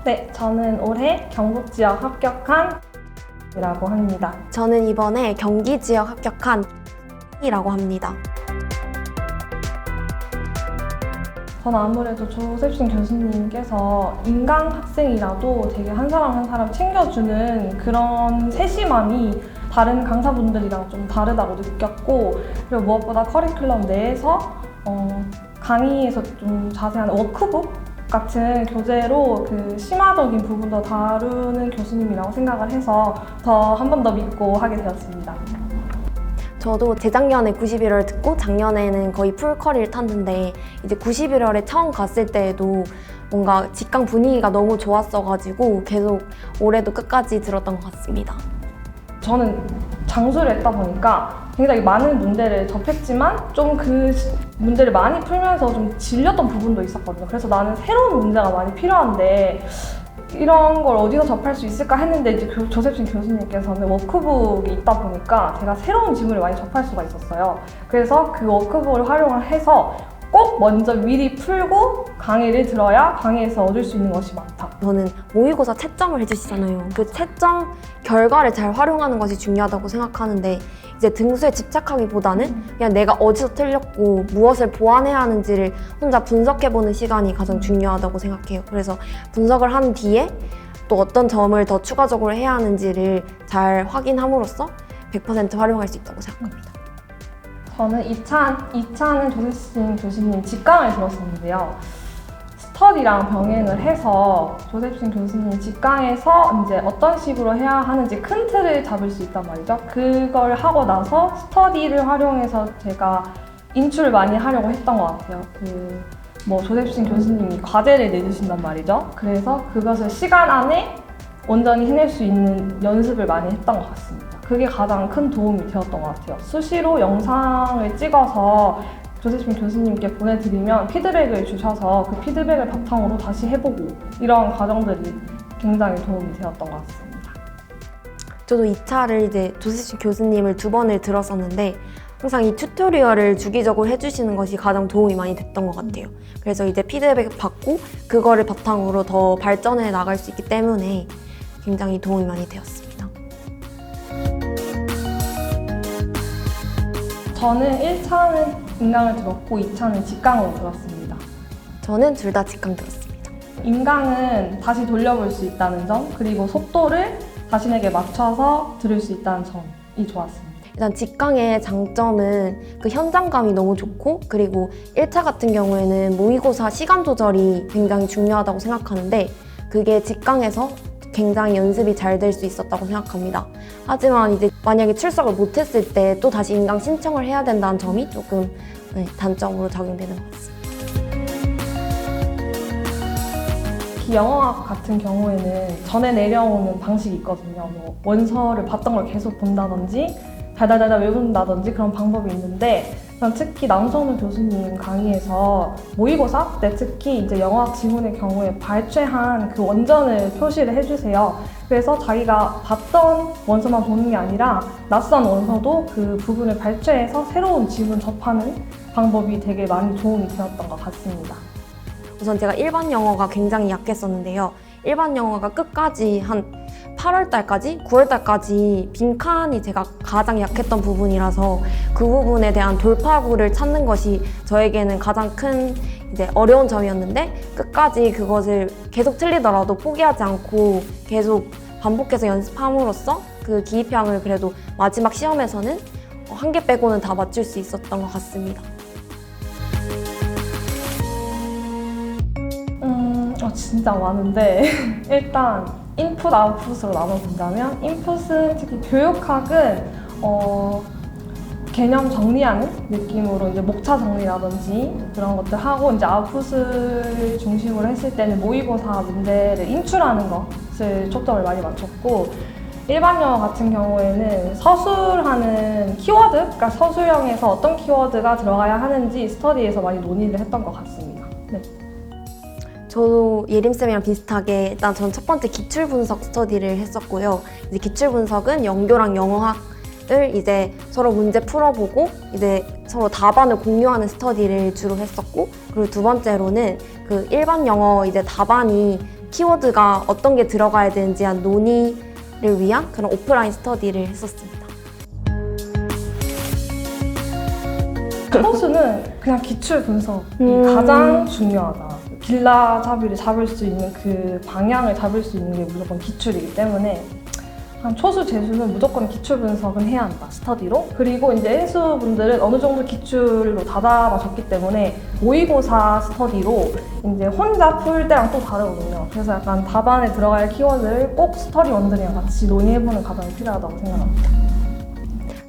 네, 저는 올해 경북 지역 합격한 이라고 합니다. 저는 이번에 경기 지역 합격한 이라고 합니다. 저는 아무래도 조셉신 교수님께서 인강 학생이라도 되게 한 사람 한 사람 챙겨주는 그런 세심함이 다른 강사분들이랑 좀 다르다고 느꼈고, 그리고 무엇보다 커리큘럼 내에서 강의에서 좀 자세한 워크북 같은 교재로 그 심화적인 부분도 다루는 교수님이라고 생각을 해서 더 한 번 더 믿고 하게 되었습니다. 저도 재작년에 91월 듣고 작년에는 거의 풀커리를 탔는데, 이제 91월에 처음 갔을 때에도 뭔가 직강 분위기가 너무 좋았어가지고 계속 올해도 끝까지 들었던 것 같습니다. 저는 장수를 했다 보니까 굉장히 많은 문제를 접했지만 좀 그 문제를 많이 풀면서 좀 질렸던 부분도 있었거든요. 그래서 나는 새로운 문제가 많이 필요한데 이런 걸 어디서 접할 수 있을까 했는데, 이제 조셉신 교수님께서는 워크북이 있다 보니까 제가 새로운 지문을 많이 접할 수가 있었어요. 그래서 그 워크북을 활용을 해서 꼭 먼저 미리 풀고 강의를 들어야 강의에서 얻을 수 있는 것이 많다. 저는 모의고사 채점을 해주시잖아요. 그 채점 결과를 잘 활용하는 것이 중요하다고 생각하는데, 이제 등수에 집착하기보다는 그냥 내가 어디서 틀렸고 무엇을 보완해야 하는지를 혼자 분석해보는 시간이 가장 중요하다고 생각해요. 그래서 분석을 한 뒤에 또 어떤 점을 더 추가적으로 해야 하는지를 잘 확인함으로써 100% 활용할 수 있다고 생각합니다. 저는 2차는 조셉신 교수님 직강을 들었었는데요. 스터디랑 병행을 해서 조셉신 교수님 직강에서 이제 어떤 식으로 해야 하는지 큰 틀을 잡을 수 있단 말이죠. 그걸 하고 나서 스터디를 활용해서 제가 인출을 많이 하려고 했던 것 같아요. 조셉신 교수님이 과제를 내주신단 말이죠. 그래서 그것을 시간 안에 온전히 해낼 수 있는 연습을 많이 했던 것 같습니다. 그게 가장 큰 도움이 되었던 것 같아요. 수시로 영상을 찍어서 조셉신 교수님께 보내드리면 피드백을 주셔서 그 피드백을 바탕으로 다시 해보고, 이런 과정들이 굉장히 도움이 되었던 것 같습니다. 저도 2차를 이제 조셉신 교수님을 2번을 들었었는데, 항상 이 튜토리얼을 주기적으로 해주시는 것이 가장 도움이 많이 됐던 것 같아요. 그래서 이제 피드백 받고 그거를 바탕으로 더 발전해 나갈 수 있기 때문에 굉장히 도움이 많이 되었습니다. 저는 1차는 인강을 들었고 2차는 직강으로 들었습니다. 저는 둘 다 직강 들었습니다. 인강은 다시 돌려볼 수 있다는 점, 그리고 속도를 자신에게 맞춰서 들을 수 있다는 점이 좋았습니다. 일단 직강의 장점은 그 현장감이 너무 좋고, 그리고 1차 같은 경우에는 모의고사 시간 조절이 굉장히 중요하다고 생각하는데, 그게 직강에서 굉장히 연습이 잘 될 수 있었다고 생각합니다. 하지만 이제 만약에 출석을 못했을 때 또 다시 인강 신청을 해야 된다는 점이 조금 단점으로 작용되는 것 같습니다. 특히 영어학 같은 경우에는 전에 내려오는 방식이 있거든요. 원서를 봤던 걸 계속 본다든지 달달달달 외운다든지 그런 방법이 있는데, 전 특히 남성훈 교수님 강의에서 모의고사 때 특히 이제 영어학 지문의 경우에 발췌한 그 원전을 표시를 해주세요. 그래서 자기가 봤던 원서만 보는 게 아니라 낯선 원서도 그 부분을 발췌해서 새로운 지문 접하는 방법이 되게 많이 도움이 되었던 것 같습니다. 우선 제가 일반 영어가 굉장히 약했었는데요. 일반 영어가 끝까지 한 8월 달까지, 9월 달까지 빈칸이 제가 가장 약했던 부분이라서 그 부분에 대한 돌파구를 찾는 것이 저에게는 가장 큰 이제 어려운 점이었는데, 끝까지 그것을 계속 틀리더라도 포기하지 않고 계속 반복해서 연습함으로써 그 기입형을 그래도 마지막 시험에서는 한 개 빼고는 다 맞출 수 있었던 것 같습니다. 진짜 많은데 일단 인풋, 아웃풋으로 나눠본다면, 인풋은 특히 교육학은 개념 정리하는 느낌으로 이제 목차 정리라든지 그런 것들 하고, 이제 아웃풋을 중심으로 했을 때는 모의고사 문제를 인출하는 것을 초점을 많이 맞췄고, 일반 영어 같은 경우에는 서술하는 키워드, 그러니까 서술형에서 어떤 키워드가 들어가야 하는지 스터디에서 많이 논의를 했던 것 같습니다. 네. 저도 예림쌤이랑 비슷하게 일단 전 첫 번째 기출 분석 스터디를 했었고요. 이제 기출 분석은 영교랑 영어학을 이제 서로 문제 풀어보고 이제 서로 답안을 공유하는 스터디를 주로 했었고, 그리고 두 번째로는 그 일반 영어 이제 답안이 키워드가 어떤 게 들어가야 되는지 한 논의를 위한 그런 오프라인 스터디를 했었습니다. 코스는 그냥 기출 분석이 음. 가장 중요하다. 빌라잡이를 잡을 수 있는 그 방향을 잡을 수 있는 게 무조건 기출이기 때문에 한 초수, 재수는 무조건 기출 분석은 해야 한다, 스터디로. 그리고 이제 인수분들은 어느 정도 기출로 다잡아졌기 때문에 모의고사 스터디로 이제 혼자 풀 때랑 또 다르거든요. 그래서 약간 답안에 들어갈 키워드를 꼭 스터디 원들이랑 같이 논의해보는 과정이 필요하다고 생각합니다.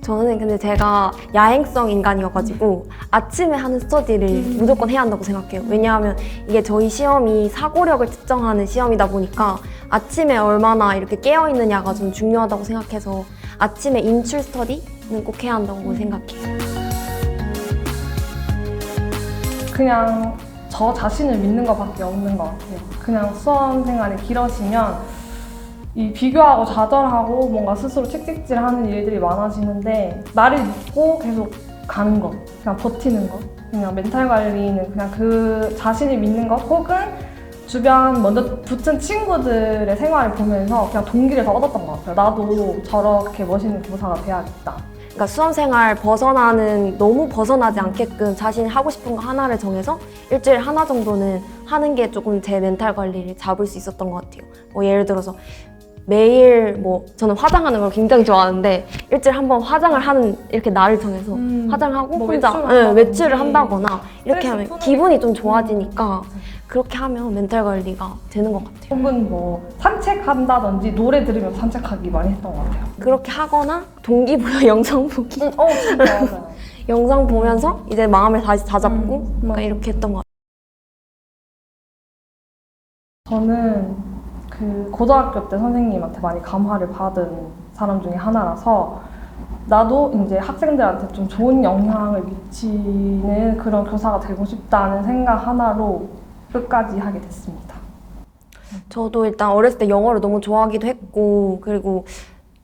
저는 근데 제가 야행성 인간이어가지고 아침에 하는 스터디를 무조건 해야 한다고 생각해요. 왜냐하면 이게 저희 시험이 사고력을 측정하는 시험이다 보니까 아침에 얼마나 이렇게 깨어있느냐가 좀 중요하다고 생각해서 아침에 인출 스터디는 꼭 해야 한다고 생각해요. 그냥 저 자신을 믿는 것밖에 없는 것 같아요. 그냥 수험 생활이 길어지면 이 비교하고 좌절하고 뭔가 스스로 채찍질하는 일들이 많아지는데 나를 믿고 계속 가는 것, 그냥 버티는 것, 그냥 멘탈 관리는 그냥 그 자신을 믿는 것 혹은 주변 먼저 붙은 친구들의 생활을 보면서 그냥 동기를 더 얻었던 것 같아요. 나도 저렇게 멋있는 교사가 돼야겠다. 그러니까 수험생활 너무 벗어나지 않게끔 자신이 하고 싶은 거 하나를 정해서 일주일에 하나 정도는 하는 게 조금 제 멘탈 관리를 잡을 수 있었던 것 같아요. 뭐 예를 들어서 매일 저는 화장하는 걸 굉장히 좋아하는데 일주일에 한 번 화장을 하는 이렇게 날을 정해서 화장하고 뭐 혼자 외출을 한다거나 이렇게 하면 기분이 좀 좋아지니까 그렇게 하면 멘탈 관리가 되는 것 같아요. 혹은 뭐 산책한다든지 노래 들으면서 산책하기 많이 했던 것 같아요. 그렇게 하거나 동기부여 영상 보기 진짜 맞아요. 영상 보면서 이제 마음을 다시 다잡고 약간 이렇게 했던 것 같아요. 저는 그 고등학교 때 선생님한테 많이 감화를 받은 사람 중에 하나라서 나도 이제 학생들한테 좀 좋은 영향을 미치는 그런 교사가 되고 싶다는 생각 하나로 끝까지 하게 됐습니다. 저도 일단 어렸을 때 영어를 너무 좋아하기도 했고 그리고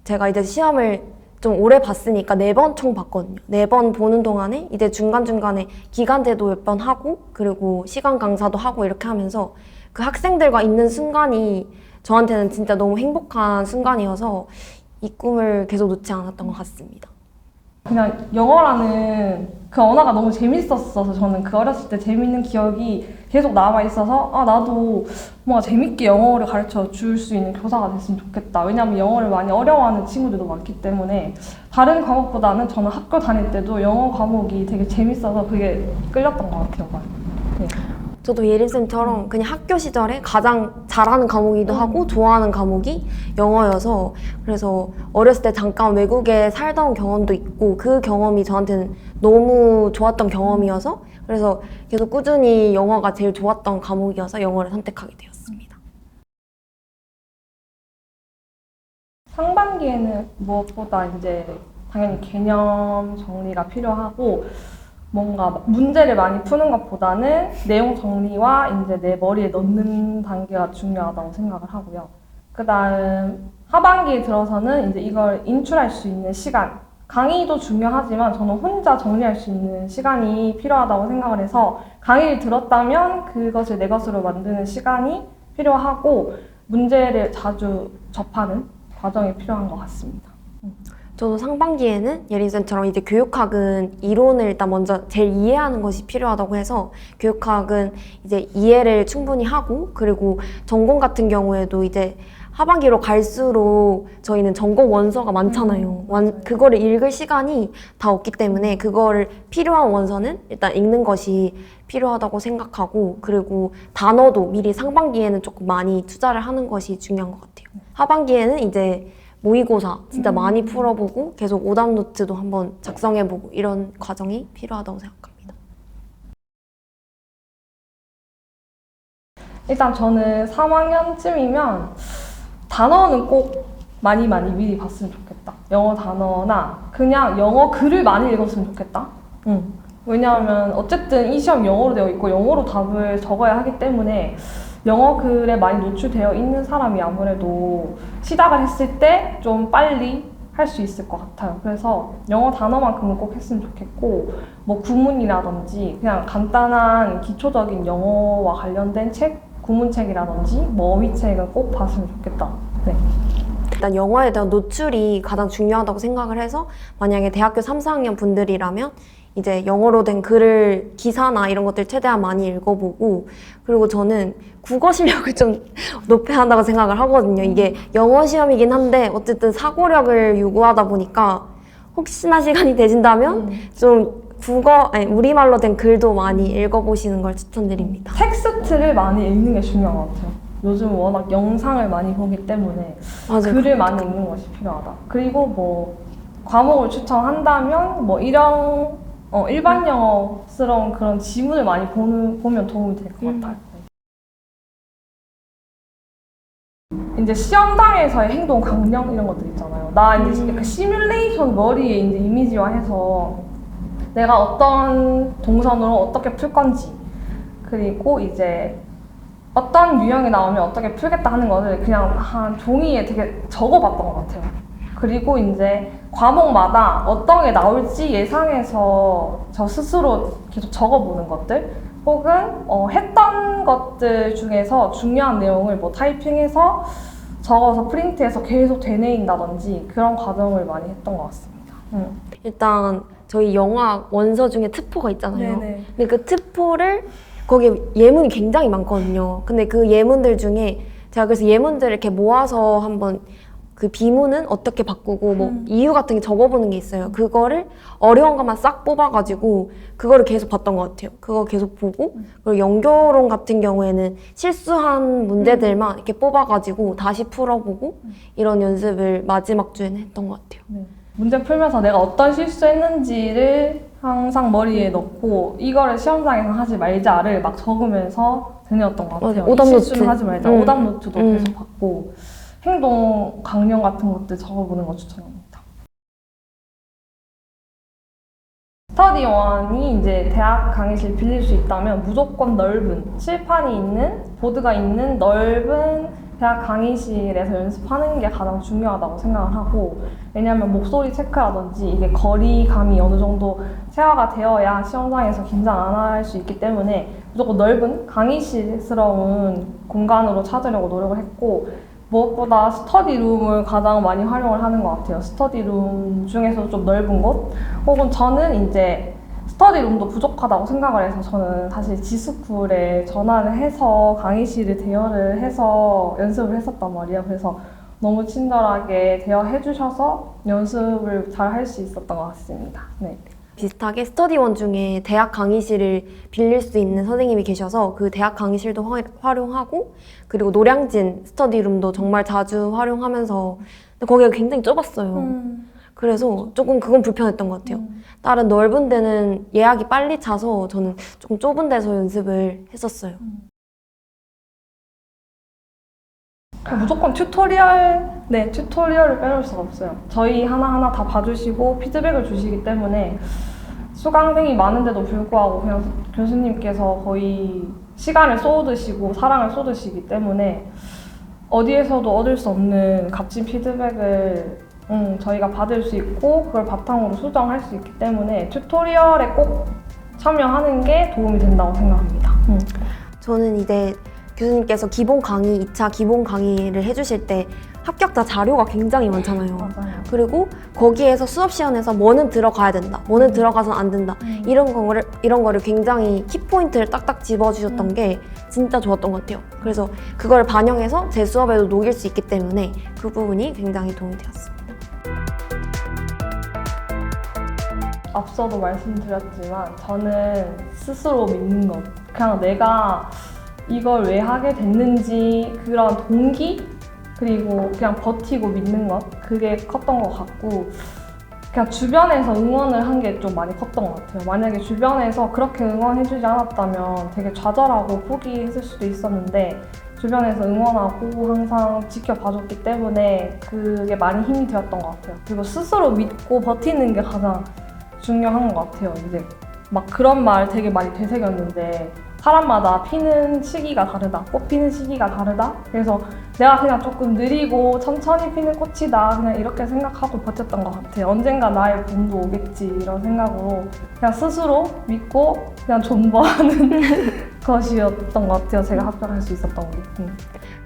제가 이제 시험을 좀 오래 봤으니까 4번 총 봤거든요. 4번 보는 동안에 이제 중간중간에 기간제도 몇 번 하고 그리고 시간 강사도 하고 이렇게 하면서 그 학생들과 있는 순간이 저한테는 진짜 너무 행복한 순간이어서 이 꿈을 계속 놓지 않았던 것 같습니다. 그냥 영어라는 그 언어가 너무 재밌었어서 저는 그 어렸을 때 재밌는 기억이 계속 남아있어서 나도 뭔가 재밌게 영어를 가르쳐 줄 수 있는 교사가 됐으면 좋겠다. 왜냐하면 영어를 많이 어려워하는 친구들도 많기 때문에 다른 과목보다는 저는 학교 다닐 때도 영어 과목이 되게 재밌어서 그게 끌렸던 것 같아요. 네. 저도 예림쌤처럼 그냥 학교 시절에 가장 잘하는 과목이기도 하고 좋아하는 과목이 영어여서 그래서 어렸을 때 잠깐 외국에 살던 경험도 있고 그 경험이 저한테는 너무 좋았던 경험이어서 그래서 계속 꾸준히 영어가 제일 좋았던 과목이어서 영어를 선택하게 되었습니다. 상반기에는 무엇보다 이제 당연히 개념 정리가 필요하고 뭔가 문제를 많이 푸는 것보다는 내용 정리와 이제 내 머리에 넣는 단계가 중요하다고 생각을 하고요. 그다음 하반기에 들어서는 이제 이걸 인출할 수 있는 시간, 강의도 중요하지만 저는 혼자 정리할 수 있는 시간이 필요하다고 생각을 해서 강의를 들었다면 그것을 내 것으로 만드는 시간이 필요하고 문제를 자주 접하는 과정이 필요한 것 같습니다. 저도 상반기에는 예림쌤처럼 이제 교육학은 이론을 일단 먼저 제일 이해하는 것이 필요하다고 해서 교육학은 이제 이해를 충분히 하고 그리고 전공 같은 경우에도 이제 하반기로 갈수록 저희는 전공 원서가 많잖아요. 그거를 읽을 시간이 다 없기 때문에 그거를 필요한 원서는 일단 읽는 것이 필요하다고 생각하고 그리고 단어도 미리 상반기에는 조금 많이 투자를 하는 것이 중요한 것 같아요. 하반기에는 이제 모의고사 진짜 많이 풀어보고 계속 오답 노트도 한번 작성해보고 이런 과정이 필요하다고 생각합니다. 일단 저는 3학년쯤이면 단어는 꼭 많이 미리 봤으면 좋겠다. 영어 단어나 그냥 영어 글을 많이 읽었으면 좋겠다. 왜냐하면 어쨌든 이 시험 영어로 되어 있고 영어로 답을 적어야 하기 때문에 영어 글에 많이 노출되어 있는 사람이 아무래도 시작을 했을 때 좀 빨리 할 수 있을 것 같아요. 그래서 영어 단어만큼은 꼭 했으면 좋겠고 뭐 구문이라든지 그냥 간단한 기초적인 영어와 관련된 책, 구문책이라든지 뭐 어휘책은 꼭 봤으면 좋겠다. 네. 일단 영어에 대한 노출이 가장 중요하다고 생각을 해서 만약에 대학교 3, 4학년 분들이라면 이제 영어로 된 글을 기사나 이런 것들 최대한 많이 읽어보고 그리고 저는 국어 실력을 좀 높여야 한다고 생각을 하거든요. 이게 영어 시험이긴 한데 어쨌든 사고력을 요구하다 보니까 혹시나 시간이 되신다면 좀 우리말로 된 글도 많이 읽어보시는 걸 추천드립니다. 텍스트를 많이 읽는 게 중요한 것 같아요. 요즘 워낙 영상을 많이 보기 때문에 맞아요. 글을 많이 읽는 것이 필요하다. 그리고 뭐 과목을 추천한다면 뭐 일반 영어스러운 그런 지문을 많이 보면 도움이 될 것 같아요. 이제 시험장에서의 행동 강령 이런 것들 있잖아요. 나 이제 약간 시뮬레이션 머리에 이제 이미지화해서 내가 어떤 동선으로 어떻게 풀 건지 그리고 이제 어떤 유형이 나오면 어떻게 풀겠다 하는 것을 그냥 한 종이에 되게 적어봤던 것 같아요. 그리고 이제 과목마다 어떤 게 나올지 예상해서 저 스스로 계속 적어보는 것들 혹은 했던 것들 중에서 중요한 내용을 뭐 타이핑해서 적어서 프린트해서 계속 되뇌인다든지 그런 과정을 많이 했던 것 같습니다. 일단 저희 영화 원서 중에 특포가 있잖아요. 네네. 근데 그 특포를 거기에 예문이 굉장히 많거든요. 근데 그 예문들 중에 제가 그래서 예문들을 이렇게 모아서 한번 그 비문은 어떻게 바꾸고 뭐 이유 같은 게 적어보는 게 있어요. 그거를 어려운 것만 싹 뽑아가지고 그거를 계속 봤던 것 같아요. 그거 계속 보고 그리고 연결론 같은 경우에는 실수한 문제들만 이렇게 뽑아가지고 다시 풀어보고 이런 연습을 마지막 주에는 했던 것 같아요. 네. 문제 풀면서 내가 어떤 실수했는지를 항상 머리에 넣고 이거를 시험장에서 하지 말자를 막 적으면서 되뇌었던 것 같아요. 맞아, 오답 이 실수는 노트. 하지 말자. 오답 노트도 계속 받고 행동 강령 같은 것들 적어보는 거 추천합니다. 스터디원이 이제 대학 강의실 빌릴 수 있다면 무조건 넓은 칠판이 있는 보드가 있는 넓은 대학 강의실에서 연습하는 게 가장 중요하다고 생각을 하고 왜냐하면 목소리 체크라든지 이게 거리감이 어느 정도 체화가 되어야 시험장에서 긴장 안 할 수 있기 때문에 무조건 넓은 강의실스러운 공간으로 찾으려고 노력을 했고 무엇보다 스터디룸을 가장 많이 활용을 하는 것 같아요. 스터디룸 중에서 좀 넓은 곳 혹은 저는 이제 스터디룸도 부족하다고 생각을 해서 저는 사실 지스쿨에 전화를 해서 강의실을 대여를 해서 연습을 했었단 말이에요. 그래서 너무 친절하게 대여해 주셔서 연습을 잘 할 수 있었던 것 같습니다. 네. 비슷하게 스터디원 중에 대학 강의실을 빌릴 수 있는 선생님이 계셔서 그 대학 강의실도 활용하고 그리고 노량진 스터디룸도 정말 자주 활용하면서 근데 거기가 굉장히 좁았어요. 그래서 조금 그건 불편했던 것 같아요. 다른 넓은 데는 예약이 빨리 차서 저는 조금 좁은 데서 연습을 했었어요. 무조건 튜토리얼을 빼놓을 수가 없어요. 저희 하나하나 다 봐주시고 피드백을 주시기 때문에 수강생이 많은데도 불구하고 그냥 교수님께서 거의 시간을 쏟으시고 사랑을 쏟으시기 때문에 어디에서도 얻을 수 없는 값진 피드백을 저희가 받을 수 있고 그걸 바탕으로 수정할 수 있기 때문에 튜토리얼에 꼭 참여하는 게 도움이 된다고 생각합니다. 저는 이제 교수님께서 기본 강의, 2차 기본 강의를 해주실 때 합격자 자료가 굉장히 많잖아요. 맞아요. 그리고 거기에서 수업 시간에서 뭐는 들어가야 된다, 뭐는 들어가서는 안 된다 이런 거를 굉장히 키포인트를 딱딱 집어주셨던 게 진짜 좋았던 것 같아요. 그래서 그걸 반영해서 제 수업에도 녹일 수 있기 때문에 그 부분이 굉장히 도움이 되었습니다. 앞서도 말씀드렸지만 저는 스스로 믿는 것, 그냥 내가 이걸 왜 하게 됐는지 그런 동기 그리고 그냥 버티고 믿는 것 그게 컸던 것 같고 그냥 주변에서 응원을 한 게 좀 많이 컸던 것 같아요. 만약에 주변에서 그렇게 응원해주지 않았다면 되게 좌절하고 포기했을 수도 있었는데 주변에서 응원하고 항상 지켜봐줬기 때문에 그게 많이 힘이 되었던 것 같아요. 그리고 스스로 믿고 버티는 게 가장 중요한 것 같아요. 이제 막 그런 말 되게 많이 되새겼는데 사람마다 피는 시기가 다르다, 꽃 피는 시기가 다르다. 그래서 내가 그냥 조금 느리고 천천히 피는 꽃이다. 그냥 이렇게 생각하고 버텼던 것 같아요. 언젠가 나의 봄도 오겠지 이런 생각으로 그냥 스스로 믿고 그냥 존버하는 것이었던 것 같아요. 제가 합격할 수 있었던 게.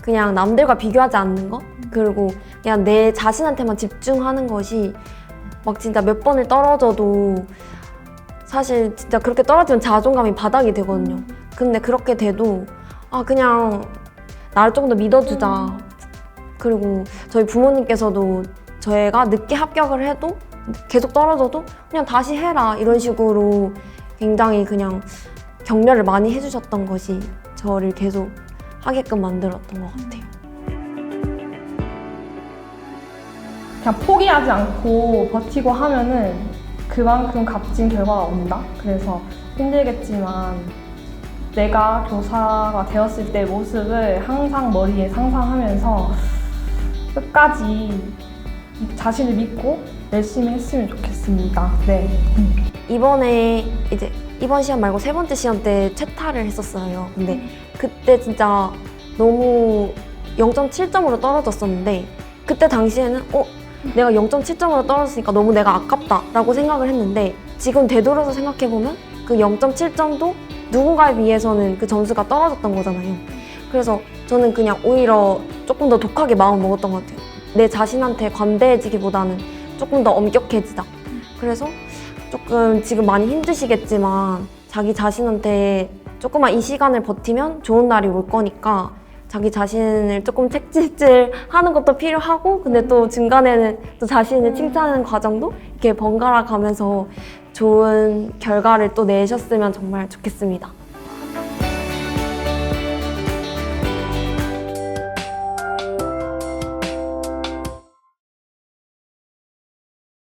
그냥 남들과 비교하지 않는 것? 그리고 그냥 내 자신한테만 집중하는 것이 막 진짜 몇 번을 떨어져도 사실 진짜 그렇게 떨어지면 자존감이 바닥이 되거든요. 근데 그렇게 돼도 그냥 나를 조금 더 믿어주자. 그리고 저희 부모님께서도 저희가 늦게 합격을 해도 계속 떨어져도 그냥 다시 해라 이런 식으로 굉장히 그냥 격려를 많이 해주셨던 것이 저를 계속 하게끔 만들었던 것 같아요. 그냥 포기하지 않고 버티고 하면은 그만큼 값진 결과가 온다. 그래서 힘들겠지만 내가 교사가 되었을 때 모습을 항상 머리에 상상하면서 끝까지 자신을 믿고 열심히 했으면 좋겠습니다. 네. 이번에 이제 이번 시험 말고 세 번째 시험 때 채탈을 했었어요. 근데 그때 진짜 너무 0.7점으로 떨어졌었는데 그때 당시에는 내가 0.7점으로 떨어졌으니까 너무 내가 아깝다라고 생각을 했는데 지금 되돌아서 생각해보면 그 0.7점도 누군가에 비해서는 그 점수가 떨어졌던 거잖아요. 그래서 저는 그냥 오히려 조금 더 독하게 마음 먹었던 것 같아요. 내 자신한테 관대해지기보다는 조금 더 엄격해지자. 그래서 조금 지금 많이 힘드시겠지만 자기 자신한테 조금만 이 시간을 버티면 좋은 날이 올 거니까 자기 자신을 조금 책찍질하는 것도 필요하고 근데 또 중간에는 또 자신을 칭찬하는 과정도 이렇게 번갈아 가면서 좋은 결과를 또 내셨으면 정말 좋겠습니다.